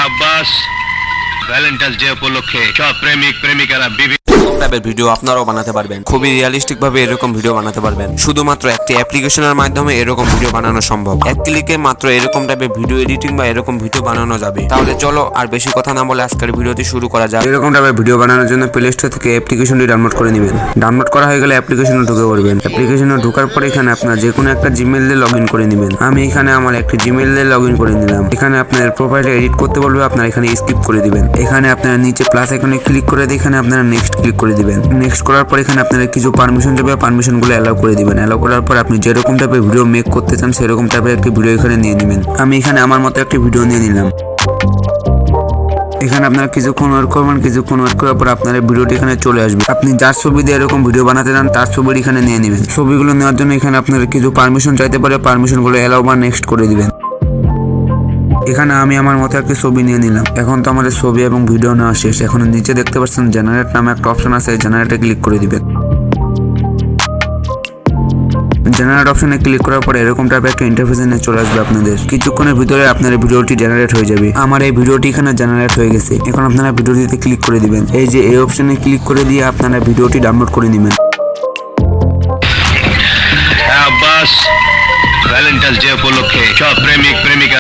Abbas Valentine's day উপলক্ষে সব প্রেমিক প্রেমিকারা টাইপের ভিডিও আপনারাও বানাতে পারবেন। খুবই রিয়েলিস্টিক ভাবে এরকম ভিডিও বানাতে পারবেন। শুধুমাত্র একটি অ্যাপ্লিকেশনের মাধ্যমে এরকম ভিডিও বানানো সম্ভব। এক ক্লিকে মাত্র এরকম টাইপের ভিডিও এডিটিং বা এরকম ভিডিও বানানো যাবে। তাহলে চলো আর বেশি কথা না বলে আজকের ভিডিওটি শুরু করা যাক। এরকম টাইপের ভিডিও বানানোর জন্য প্লে স্টোর থেকে অ্যাপ্লিকেশনটি ডাউনলোড করে নেবেন। ডাউনলোড করা হয়ে গেলে অ্যাপ্লিকেশনে ঢুকে পড়বেন। অ্যাপ্লিকেশনে ঢোকার পর এখানে আপনার যে কোনো একটা জিমেইল দিয়ে লগ ইন করে নেবেন। আমি এখানে আমার একটি জিমেইল দিয়ে লগ ইন করে নিলাম। এখানে আপনার প্রোফাইলটা এডিট করতে বলবে, আপনারা এখানে স্কিপ করে দিবেন। এখানে আপনারা নিচে প্লাস আইকনে ক্লিক করে দিয়ে এখানে আপনারা নেক্সট ক্লিক করে দিবেন। নেক্সট করার পর এখানে আপনারা কিছু পারমিশন যাবে, পারমিশনগুলো অ্যালাউ করে দিবেন। অ্যালাউ করার পর আপনি যেরকম টাইপের ভিডিও মেক করতে চান সেরকম টাইপের একটি ভিডিও এখানে নিয়ে নেবেন। আমি এখানে আমার মতো একটি ভিডিও নিয়ে নিলাম। এখানে আপনারা কিছুক্ষণ ওয়েট করবেন। কিছুক্ষণ ওয়েট করার পর আপনার ভিডিওটি এখানে চলে আসবে। আপনি যার ছবি দিয়ে এরকম ভিডিও বানাতে চান তার ছবিটি এখানে নিয়ে নেবেন। ছবিগুলো নেওয়ার জন্য এখানে আপনার কিছু পারমিশন চাইতে পারে, পারমিশনগুলো অ্যালাউ বা নেক্সট করে দিবেন। এখানে আমি আমার মতো একটি ছবি নিয়ে নিলাম। এখন তো আমাদের ছবি এবং ভিডিও নেওয়া শেষ। এখন নিচে দেখতে পাচ্ছেন জেনারেট নামে একটা অপশন আছে, জেনারেটে ক্লিক করে দিবেন। জেনারেট অপশনে ক্লিক করার পরে এরকম টাইপের একটা ইন্টারফেস নিয়ে চলে আসবে আপনাদের। কিছুক্ষণের ভিতরে আপনার ভিডিওটি জেনারেট হয়ে যাবে। আমার এই ভিডিওটি এখানে জেনারেট হয়ে গেছে। এখন আপনারা ভিডিওটিতে ক্লিক করে দিবেন। এই যে এই অপশনে ক্লিক করে দিয়ে আপনারা ভিডিওটি ডাউনলোড করে নেবেন। আব্বাস ভ্যালেন্টাইন্স ডে উপলক্ষে সব প্রেমিক প্রেমিকা